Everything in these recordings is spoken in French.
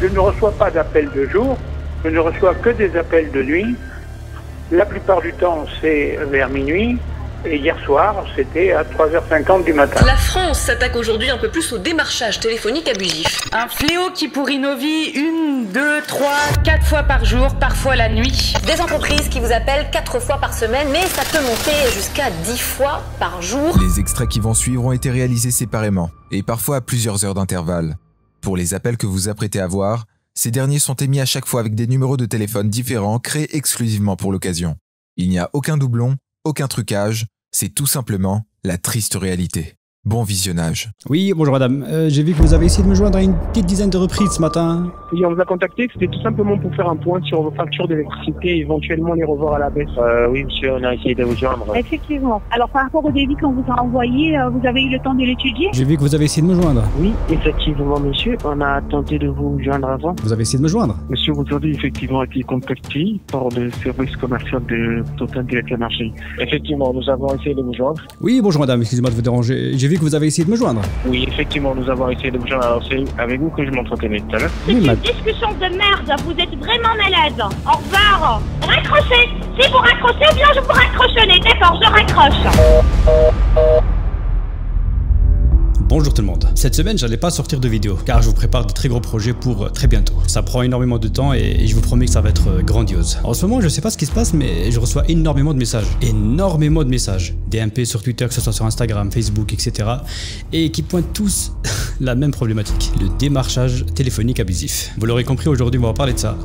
Je ne reçois pas d'appels de jour, je ne reçois que des appels de nuit. La plupart du temps, c'est vers minuit. Et hier soir, c'était à 3h50 du matin. La France s'attaque aujourd'hui un peu plus au démarchage téléphonique abusif. Un fléau qui pourrit nos vies 1, 2, 3, 4 fois par jour, parfois la nuit. Des entreprises qui vous appellent 4 fois par semaine, mais ça peut monter jusqu'à 10 fois par jour. Les extraits qui vont suivre ont été réalisés séparément, et parfois à plusieurs heures d'intervalle. Pour les appels que vous apprêtez à voir, ces derniers sont émis à chaque fois avec des numéros de téléphone différents créés exclusivement pour l'occasion. Il n'y a aucun doublon, aucun trucage, c'est tout simplement la triste réalité. Bon visionnage. Oui, bonjour madame. J'ai vu que vous avez essayé de me joindre à une petite dizaine de reprises ce matin. Oui, on vous a contacté, c'était tout simplement pour faire un point sur vos factures d'électricité et éventuellement les revoir à la baisse. Oui monsieur, on a essayé de vous joindre. Effectivement. Alors par rapport au devis qu'on vous a envoyé, vous avez eu le temps de l'étudier? J'ai vu que vous avez essayé de me joindre. Oui, effectivement monsieur, on a tenté de vous joindre avant. Vous avez essayé de me joindre? Monsieur, vous avez effectivement été contacté par le service commercial de Total Direct Énergie. Effectivement, nous avons essayé de vous joindre. Oui, bonjour madame, excusez-moi de vous déranger. J'ai vu que vous avez essayé de me joindre. Oui, effectivement, nous avons essayé de vous joindre. Alors c'est avec vous que je m'entretenais tout à l'heure. C'est une discussion de merde, vous êtes vraiment malade. Au revoir. Raccrochez. Si vous raccrochez, bien je vous raccroche le nez. D'accord, je raccroche. Bonjour tout le monde. Cette semaine, j'allais pas sortir de vidéo car je vous prépare de très gros projets pour très bientôt. Ça prend énormément de temps et je vous promets que ça va être grandiose. En ce moment, je sais pas ce qui se passe, mais je reçois énormément de messages. Énormément de messages. Des MP sur Twitter, que ce soit sur Instagram, Facebook, etc. Et qui pointent tous la même problématique. Le démarchage téléphonique abusif. Vous l'aurez compris, aujourd'hui, on va parler de ça.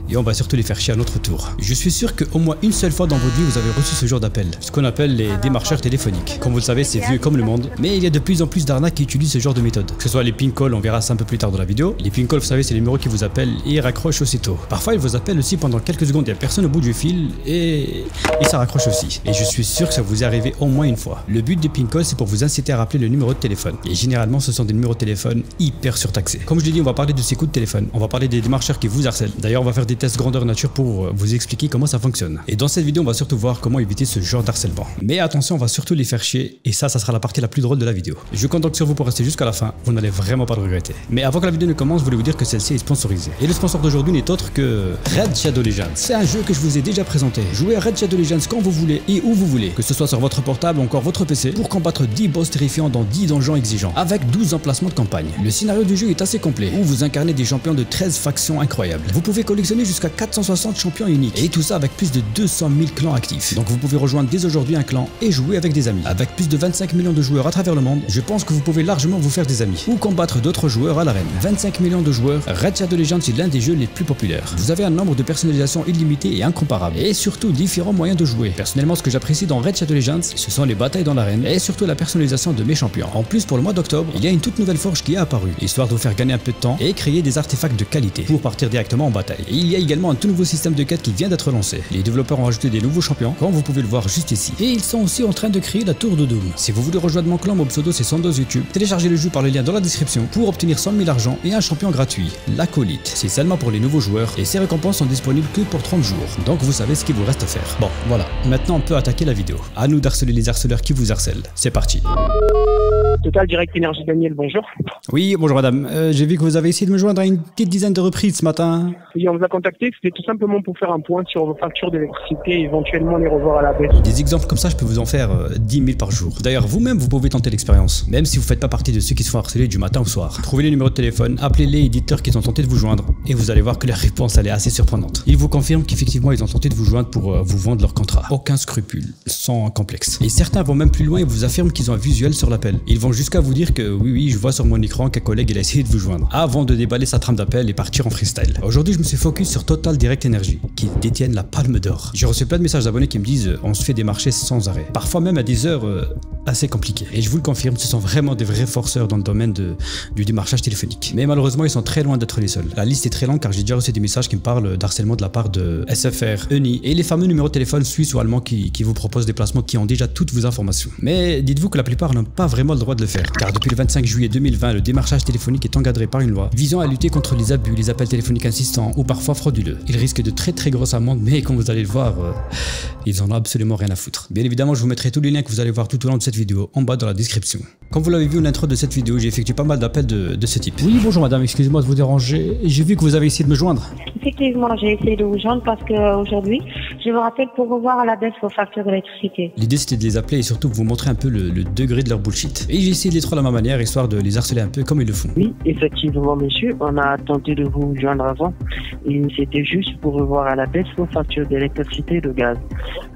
Et on va surtout les faire chier à notre tour. Je suis sûr qu'au moins une seule fois dans votre vie, vous avez reçu ce genre d'appel. Ce qu'on appelle les démarcheurs téléphoniques. Comme vous le savez, c'est vieux comme le monde. Mais il y a de plus en plus d'arnaques qui utilisent ce genre de méthode. Que ce soit les ping calls, on verra ça un peu plus tard dans la vidéo. Les ping calls, vous savez, c'est les numéros qui vous appellent et ils raccrochent aussitôt. Parfois, ils vous appellent aussi pendant quelques secondes, il n'y a personne au bout du fil et ça raccroche aussi. Et je suis sûr que ça vous est arrivé au moins une fois. Le but des ping calls, c'est pour vous inciter à rappeler le numéro de téléphone. Et généralement, ce sont des numéros de téléphone hyper surtaxés. Comme je l'ai dit, on va parler de ces coups de téléphone. On va parler des démarcheurs qui vous harcèlent. D'ailleurs, on va faire des tests grandeur nature pour vous expliquer comment ça fonctionne. Et dans cette vidéo, on va surtout voir comment éviter ce genre d'harcèlement. Mais attention, on va surtout les faire chier et ça sera la partie la plus drôle de la vidéo. Je compte donc sur vous pour rester jusqu'à la fin. Vous n'allez vraiment pas le regretter. Mais avant que la vidéo ne commence, je voulais vous dire que celle-ci est sponsorisée. Et le sponsor d'aujourd'hui n'est autre que Red Shadow Legends. C'est un jeu que je vous ai déjà présenté. Jouez à Red Shadow Legends quand vous voulez et où vous voulez, que ce soit sur votre portable ou encore votre PC, pour combattre 10 boss terrifiants dans 10 donjons exigeants, avec 12 emplacements de campagne. Le scénario du jeu est assez complet, où vous incarnez des champions de 13 factions incroyables. Vous pouvez collectionner jusqu'à 460 champions uniques, et tout ça avec plus de 200 000 clans actifs. Donc vous pouvez rejoindre dès aujourd'hui un clan et jouer avec des amis. Avec plus de 25 millions de joueurs à travers le monde, je pense que vous pouvez largement vous faire des amis, ou combattre d'autres joueurs à l'arène. 25 millions de joueurs, Red Shadow Legends est l'un des jeux les plus populaires. Vous avez un nombre de personnalisations illimité et incomparable, et surtout différents moyens de jouer. Personnellement, ce que j'apprécie dans Red Shadow Legends, ce sont les batailles dans l'arène, et surtout la personnalisation de mes champions. En plus, pour le mois d'octobre, il y a une toute nouvelle forge qui est apparue, histoire de vous faire gagner un peu de temps et créer des artefacts de qualité pour partir directement en bataille. Et il y a également un tout nouveau système de quête qui vient d'être lancé. Les développeurs ont ajouté des nouveaux champions, comme vous pouvez le voir juste ici. Et ils sont aussi en train de créer la tour de Doom. Si vous voulez rejoindre mon clan, mon pseudo c'est Sandoz YouTube, téléchargez le jeu par le lien dans la description pour obtenir 100 000 argent et un champion gratuit, l'acolyte. C'est seulement pour les nouveaux joueurs et ces récompenses sont disponibles que pour 30 jours. Donc vous savez ce qu'il vous reste à faire. Bon, voilà. Maintenant on peut attaquer la vidéo. À nous d'harceler les harceleurs qui vous harcèlent. C'est parti. Total Direct Énergie, Daniel, bonjour. Oui, bonjour madame. J'ai vu que vous avez essayé de me joindre à une petite dizaine de reprises ce matin. Oui, on vous a contacté, c'était tout simplement pour faire un point sur vos factures d'électricité et éventuellement les revoir à la baisse. Des exemples comme ça, je peux vous en faire 10 000 par jour. D'ailleurs, vous-même, vous pouvez tenter l'expérience, même si vous faites pas partie de ceux qui se font harceler du matin au soir. Trouvez les numéros de téléphone, appelez les éditeurs qui ont tenté de vous joindre, et vous allez voir que leur réponse, elle est assez surprenante. Ils vous confirment qu'effectivement, ils ont tenté de vous joindre pour vous vendre leur contrat. Aucun scrupule, sans complexe. Et certains vont même plus loin et vous affirment qu'ils ont un visuel sur l'appel. Ils vont jusqu'à vous dire que oui, je vois sur mon écran qu'un collègue il a essayé de vous joindre, avant de déballer sa trame d'appel et partir en freestyle. Aujourd'hui, je me suis focus sur Total Direct Énergie, qui détiennent la palme d'or. J'ai reçu plein de messages d'abonnés qui me disent on se fait démarcher sans arrêt. Parfois même à des heures assez compliquées. Et je vous le confirme, ce sont vraiment des vrais forceurs dans le domaine du démarchage téléphonique. Mais malheureusement, ils sont très loin d'être les seuls. La liste est très longue car j'ai déjà reçu des messages qui me parlent d'harcèlement de la part de SFR, ENI et les fameux numéros de téléphone suisses ou allemands qui vous proposent des placements qui ont déjà toutes vos informations. Mais dites-vous que la plupart n'ont pas vraiment le droit de le faire. Car depuis le 25 juillet 2020, le démarchage téléphonique est encadré par une loi visant à lutter contre les abus, les appels téléphoniques insistants ou parfois frauduleux. Ils risquent de très grosses amendes, mais comme vous allez le voir, ils en ont absolument rien à foutre. Bien évidemment, je vous mettrai tous les liens que vous allez voir tout au long de cette cette vidéo en bas dans la description. Comme vous l'avez vu en intro de cette vidéo, j'ai effectué pas mal d'appels de ce type. Oui, bonjour madame, excusez-moi de vous déranger. J'ai vu que vous avez essayé de me joindre. Effectivement, j'ai essayé de vous joindre parce qu'aujourd'hui, je vous rappelle pour revoir à la baisse vos factures d'électricité. L'idée c'était de les appeler et surtout de vous montrer un peu le degré de leur bullshit. Et j'ai essayé de les trois à ma manière, histoire de les harceler un peu comme ils le font. Oui, effectivement, monsieur, on a tenté de vous joindre avant et c'était juste pour revoir à la baisse vos factures d'électricité et de gaz.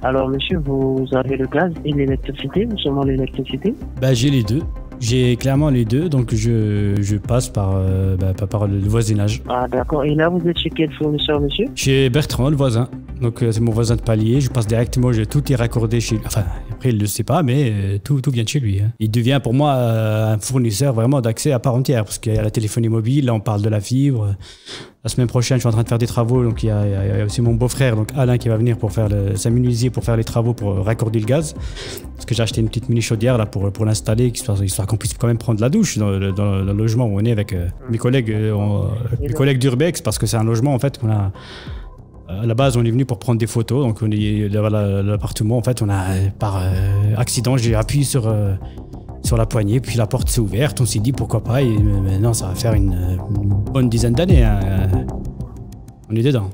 Alors, monsieur, vous avez le gaz et l'électricité ou seulement l'électricité? Bah, j'ai les deux. J'ai clairement les deux, donc je passe par le voisinage. Ah d'accord, et là vous êtes chez quel fournisseur, monsieur? Chez Bertrand, le voisin. Donc c'est mon voisin de palier, je passe directement, tout est raccordé chez lui. Enfin, après il le sait pas, mais tout vient de chez lui. Hein. Il devient pour moi un fournisseur vraiment d'accès à part entière, parce qu'il y a la téléphonie mobile, là on parle de la fibre. La semaine prochaine, je suis en train de faire des travaux, donc il y a aussi mon beau-frère, donc Alain, qui va venir pour faire s'amuser pour faire les travaux, pour raccorder le gaz. Parce que j'ai acheté une petite mini chaudière là pour l'installer, histoire qu'on puisse quand même prendre la douche dans le logement où on est avec mes collègues d'Urbex, parce que c'est un logement en fait qu'on a. À la base, on est venu pour prendre des photos, donc on est l'appartement. En fait, on a par accident, j'ai appuyé sur la poignée, puis la porte s'est ouverte. On s'est dit pourquoi pas, et maintenant ça va faire une bonne dizaine d'années. Hein. On est dedans.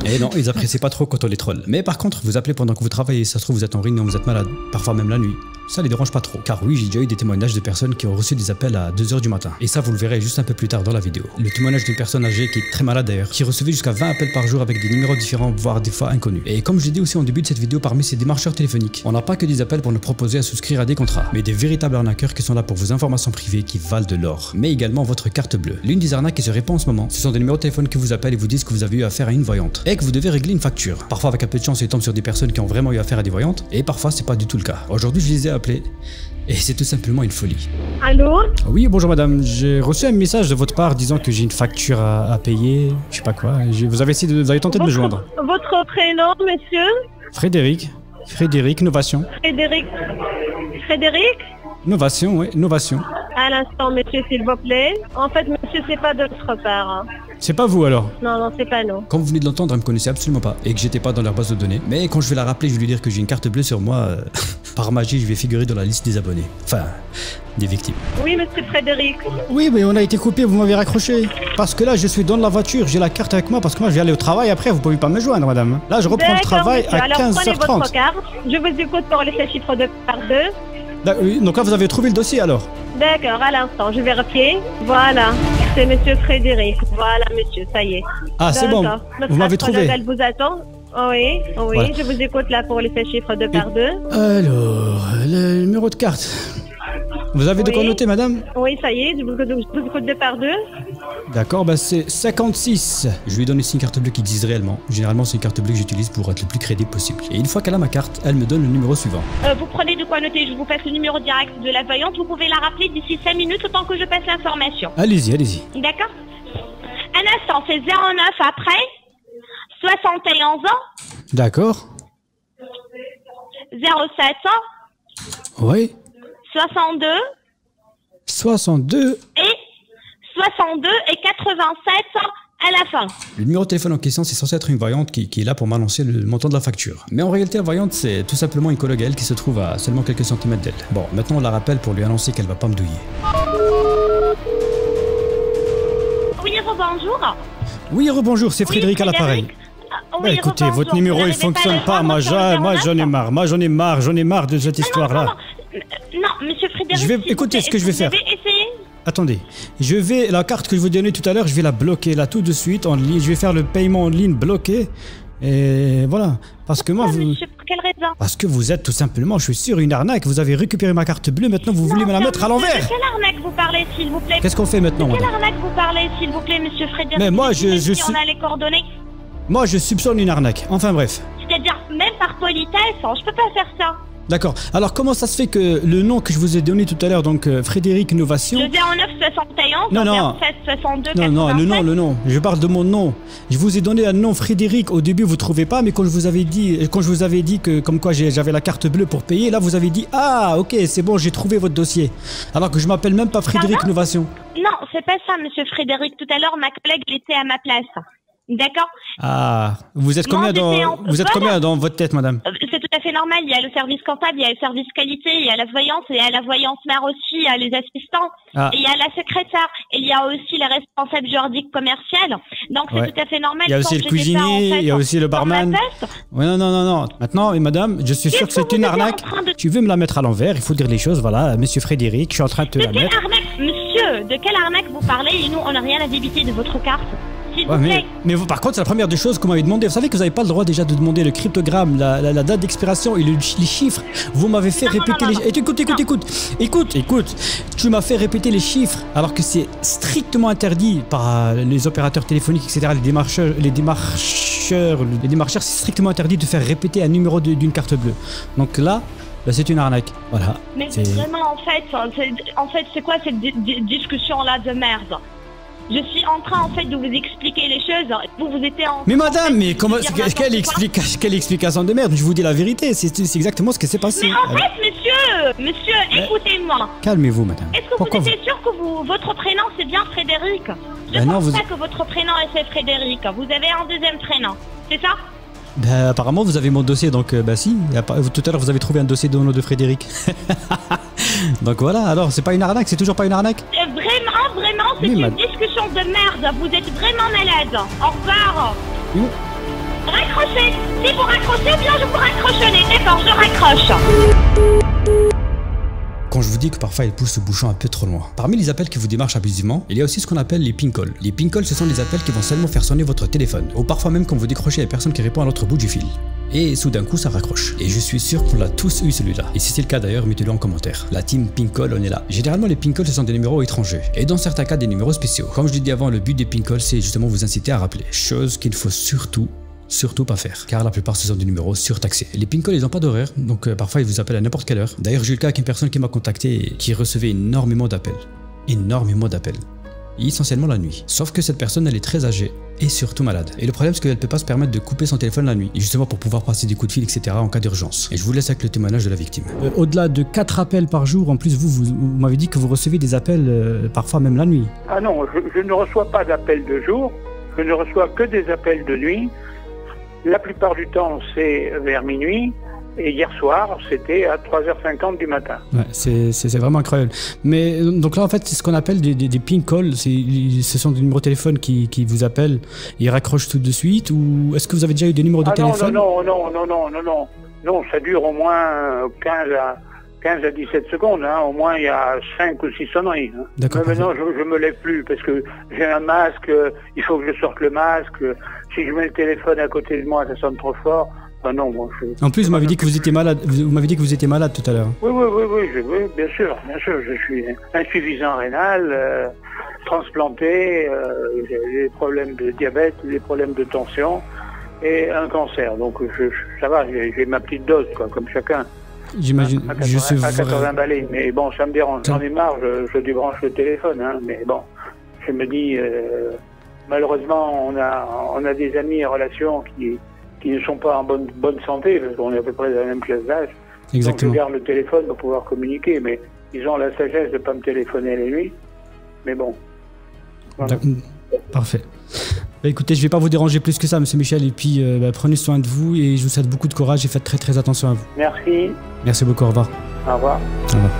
Et non, ils apprécient pas trop quand on les troll. Mais par contre, vous appelez pendant que vous travaillez, ça se trouve vous êtes en réunion, vous êtes malade, parfois même la nuit. Ça les dérange pas trop. Car oui, j'ai déjà eu des témoignages de personnes qui ont reçu des appels à 2 h du matin. Et ça, vous le verrez juste un peu plus tard dans la vidéo. Le témoignage d'une personne âgée qui est très malade d'ailleurs, qui recevait jusqu'à 20 appels par jour avec des numéros différents, voire des fois inconnus. Et comme je l'ai dit aussi en début de cette vidéo, parmi ces démarcheurs téléphoniques, on n'a pas que des appels pour nous proposer à souscrire à des contrats, mais des véritables arnaqueurs qui sont là pour vos informations privées qui valent de l'or. Mais également votre carte bleue. L'une des arnaques qui se répand en ce moment, ce sont des numéros de téléphone qui vous appellent et vous disent que vous avez eu affaire à une voyante. Et que vous devez régler une facture. Parfois avec un peu de chance, ils tombent sur des personnes qui ont vraiment eu affaire à des voyantes, et parfois c'est pas du tout le cas. Aujourd'hui, je les ai appelés. Et c'est tout simplement une folie. Allô? Oui, bonjour madame. J'ai reçu un message de votre part disant que j'ai une facture à payer. Je sais pas quoi. Vous avez tenté de me joindre. Votre prénom, monsieur? Frédéric. Frédéric Novation. Frédéric? Novation, oui, Novation. À l'instant, monsieur, s'il vous plaît. En fait, monsieur, c'est pas de notre part. Hein. C'est pas vous alors? Non, c'est pas nous. Comme vous venez de l'entendre, elle me connaissait absolument pas et que j'étais pas dans leur base de données. Mais quand je vais la rappeler, je vais lui dire que j'ai une carte bleue sur moi. Par magie, je vais figurer dans la liste des abonnés. Enfin, des victimes. Oui, monsieur Frédéric. Oui, mais on a été coupé, vous m'avez raccroché. Parce que là, je suis dans la voiture, j'ai la carte avec moi parce que moi, je vais aller au travail après, vous pouvez pas me joindre, madame. Là, je reprends le travail monsieur. à 15h30. Alors, prenez votre carte. Je vous écoute pour laisser chiffre de par 2. Donc là, vous avez trouvé le dossier alors? D'accord, à l'instant, je vais vérifier. Voilà, c'est monsieur Frédéric. Voilà, monsieur, ça y est. Ah, c'est bon, vous m'avez trouvé. Elle vous attend. Oui, voilà. Je vous écoute là pour laisser chiffre de par 2. Alors, le numéro de carte. Vous avez de quoi noter, madame? Oui, ça y est, je vous écoute de par 2. D'accord, bah c'est 56. Je lui donne ici une carte bleue qui existe réellement. Généralement, c'est une carte bleue que j'utilise pour être le plus crédible possible. Et une fois qu'elle a ma carte, elle me donne le numéro suivant. Vous prenez de quoi noter, je vous passe le numéro direct de la voyante. Vous pouvez la rappeler d'ici 5 minutes, autant que je passe l'information. Allez-y. D'accord. Un instant, c'est 09 après, 71 ans. D'accord. 07 ans. Oui. 62. 62. Et 62 et 87 à la fin. Le numéro de téléphone en question, c'est censé être une voyante qui est là pour m'annoncer le montant de la facture. Mais en réalité, la voyante, c'est tout simplement une collègue à elle qui se trouve à seulement quelques centimètres d'elle. Bon, maintenant on la rappelle pour lui annoncer qu'elle va pas me douiller. Oui, rebonjour. Oui, rebonjour, c'est Frédéric à l'appareil. Oui, écoutez, votre numéro il fonctionne pas, moi j'en ai marre de cette histoire-là. Non, monsieur Frédéric. Écoutez ce que je vais faire. Attendez, la carte que je vous donnais tout à l'heure, je vais la bloquer là tout de suite en ligne. Je vais faire le paiement en ligne bloqué. Et voilà. Parce que moi, monsieur, pour quelle raison? Parce que vous êtes tout simplement, je suis sûr, une arnaque. Vous avez récupéré ma carte bleue, maintenant vous voulez me la mettre à l'envers. De quelle arnaque vous parlez, s'il vous plaît? Qu'est-ce qu'on fait maintenant, madame? De quelle arnaque vous parlez, s'il vous plaît, monsieur Frédéric? Mais moi, on a les coordonnées. Moi, je soupçonne une arnaque. Enfin bref. C'est-à-dire, même par politesse, je peux pas faire ça. D'accord. Alors comment ça se fait que le nom que je vous ai donné tout à l'heure, donc Frédéric Novation... Le 09 61, non. 16 62, non, 87. le nom. Je parle de mon nom. Je vous ai donné un nom Frédéric. Au début, vous trouvez pas, mais quand je vous avais dit que comme quoi j'avais la carte bleue pour payer, là vous avez dit ah ok c'est bon j'ai trouvé votre dossier. Alors que je m'appelle même pas Frédéric Novation. Non, c'est pas ça, monsieur Frédéric. Tout à l'heure, ma collègue était à ma place. D'accord? Ah, vous êtes combien dans votre tête, madame? C'est tout à fait normal. Il y a le service comptable, il y a le service qualité, il y a la voyance, et il y a la voyance mère aussi, il y a les assistants, et il y a la secrétaire, et il y a aussi les responsables juridiques commerciales. Donc c'est tout à fait normal. Il y a aussi le cuisinier, il y a aussi le barman. Ouais, non. Maintenant, madame, je suis sûr que c'est une arnaque. Tu veux me la mettre à l'envers, il faut dire les choses. Voilà, monsieur Frédéric, je suis en train de te la mettre. Monsieur, de quelle arnaque vous parlez? Et nous, on n'a rien à débiter de votre carte. Ouais, mais vous, par contre, c'est la première des choses que vous m'avez demandé. Vous savez que vous n'avez pas le droit déjà de demander le cryptogramme, la date d'expiration et les chiffres. Vous m'avez fait répéter les... Écoute, tu m'as fait répéter les chiffres alors que c'est strictement interdit par les opérateurs téléphoniques, etc. Les démarcheurs, c'est strictement interdit de faire répéter un numéro d'une carte bleue. Donc là, c'est une arnaque. Voilà. Mais vraiment, en fait, c'est quoi cette discussion-là de merde? Je suis en train, en fait, de vous expliquer les choses. Vous étiez en... Mais madame, mais comment... Quelle explication de merde? Je vous dis la vérité, c'est exactement ce qui s'est passé. Mais en fait, monsieur, écoutez-moi. Calmez-vous, madame. Est-ce que vous étiez sûr que votre prénom, c'est bien Frédéric? Je ne pense pas que votre prénom, c'est Frédéric. Vous avez un deuxième prénom, c'est ça? Ben, apparemment, vous avez mon dossier, donc si. Tout à l'heure, vous avez trouvé un dossier de nom de Frédéric. Donc voilà, alors, c'est pas une arnaque? C'est toujours pas une arnaque? Vraiment, c'est une discussion de merde. Vous êtes vraiment malade. Au revoir. Raccrochez. Si vous raccrochez, bien, je vous raccroche le nez. D'accord, je raccroche. Quand je vous dis que parfois il pousse le bouchon un peu trop loin. Parmi les appels qui vous démarchent abusivement, il y a aussi ce qu'on appelle les ping calls. Les ping calls, ce sont des appels qui vont seulement faire sonner votre téléphone, ou parfois même quand vous décrochez la personne qui répond à l'autre bout du fil. Et soudain coup ça raccroche. Et je suis sûr qu'on l'a tous eu celui-là. Et si c'est le cas d'ailleurs, mettez-le en commentaire. La team ping call, on est là. Généralement les ping calls ce sont des numéros étrangers. Et dans certains cas des numéros spéciaux. Comme je l'ai dit avant, le but des ping calls c'est justement vous inciter à rappeler. Chose qu'il ne faut surtout pas faire, car la plupart ce sont des numéros surtaxés. Les ping calls ils n'ont pas d'horaire, donc parfois ils vous appellent à n'importe quelle heure. D'ailleurs j'ai eu le cas avec une personne qui m'a contacté et qui recevait énormément d'appels, essentiellement la nuit. Sauf que cette personne elle est très âgée et surtout malade. Et le problème c'est qu'elle ne peut pas se permettre de couper son téléphone la nuit, et justement pour pouvoir passer des coups de fil etc en cas d'urgence. Et je vous laisse avec le témoignage de la victime. Au-delà de 4 appels par jour, en plus vous m'avez dit que vous recevez des appels parfois même la nuit. Ah non, je ne reçois pas d'appels de jour, je ne reçois que des appels de nuit. La plupart du temps, c'est vers minuit. Et hier soir, c'était à 3h50 du matin. Ouais, c'est vraiment incroyable. Mais donc là, en fait, c'est ce qu'on appelle des ping calls. Ce sont des numéros de téléphone qui vous appellent. Ils raccrochent tout de suite. Ou est-ce que vous avez déjà eu des numéros de téléphone? Non, ça dure au moins 15 à 17 secondes. Hein. Au moins, il y a 5 ou 6 sonneries. Hein. D'accord. Mais maintenant, je me lève plus parce que j'ai un masque. Il faut que je sorte le masque. Si je mets le téléphone à côté de moi, ça sonne trop fort. Ah non, moi, en plus, vous m'avez dit que vous étiez malade. Vous m'avez dit que vous étiez malade tout à l'heure. Oui, bien sûr. Je suis insuffisant rénal, transplanté, j'ai des problèmes de diabète, des problèmes de tension et un cancer. Donc ça va, j'ai ma petite dose, quoi, comme chacun. J'imagine. À 80 balais. Mais bon, ça me dérange. J'en ai marre, je débranche le téléphone. Hein, mais bon, je me dis, malheureusement, on a des amis et relations qui ne sont pas en bonne santé, parce qu'on est à peu près de la même classe d'âge. Exactement. Donc je garde le téléphone pour pouvoir communiquer, mais ils ont la sagesse de ne pas me téléphoner la nuit. Mais bon. Voilà. Parfait. Bah, écoutez, je ne vais pas vous déranger plus que ça, monsieur Michel, et puis prenez soin de vous, et je vous souhaite beaucoup de courage, et faites très très attention à vous. Merci. Merci beaucoup, au revoir. Au revoir. Au revoir.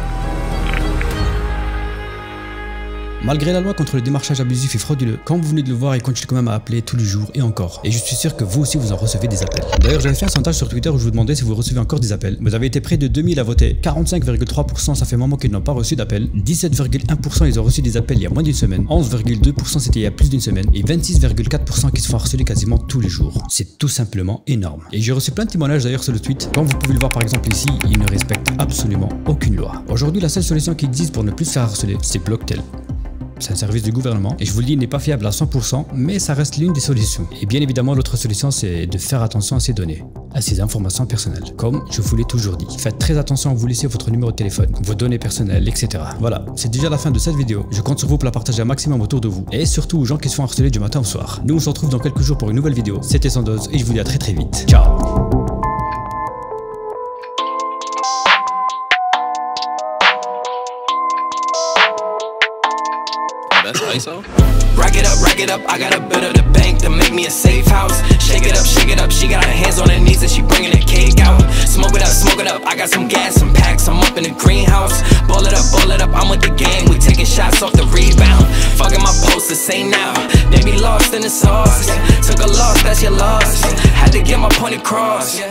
Malgré la loi contre le démarchage abusif et frauduleux, comme vous venez de le voir, il continue quand même à appeler tous les jours et encore. Et je suis sûr que vous aussi vous en recevez des appels. D'ailleurs, j'avais fait un sondage sur Twitter où je vous demandais si vous recevez encore des appels. Vous avez été près de 2000 à voter. 45,3% ça fait un moment qu'ils n'ont pas reçu d'appels. 17,1% ils ont reçu des appels il y a moins d'une semaine. 11,2% c'était il y a plus d'une semaine. Et 26,4% qui se font harceler quasiment tous les jours. C'est tout simplement énorme. Et j'ai reçu plein de témoignages d'ailleurs sur le tweet. Comme vous pouvez le voir par exemple ici, ils ne respectent absolument aucune loi. Aujourd'hui, la seule solution qui existe pour ne plus se faire harceler, c'est Blocktel. C'est un service du gouvernement et je vous le dis, il n'est pas fiable à 100%, mais ça reste l'une des solutions. Et bien évidemment, l'autre solution, c'est de faire attention à ces données, à ces informations personnelles. Comme je vous l'ai toujours dit, faites très attention à vous laisser votre numéro de téléphone, vos données personnelles, etc. Voilà, c'est déjà la fin de cette vidéo. Je compte sur vous pour la partager un maximum autour de vous et surtout aux gens qui se font harceler du matin au soir. Nous, on se retrouve dans quelques jours pour une nouvelle vidéo. C'était Sandoz et je vous dis à très vite. Ciao! That's ISO. Rack it up, I gotta build up the bank to make me a safe house. Shake it up, she got her hands on her knees and she bringing the cake out. Smoke it up, I got some gas, some packs, I'm up in the greenhouse. Ball it up, I'm with the gang, we taking shots off the rebound. Fucking my posters, say now, they be lost in the sauce. Took a loss, that's your loss, had to get my point across.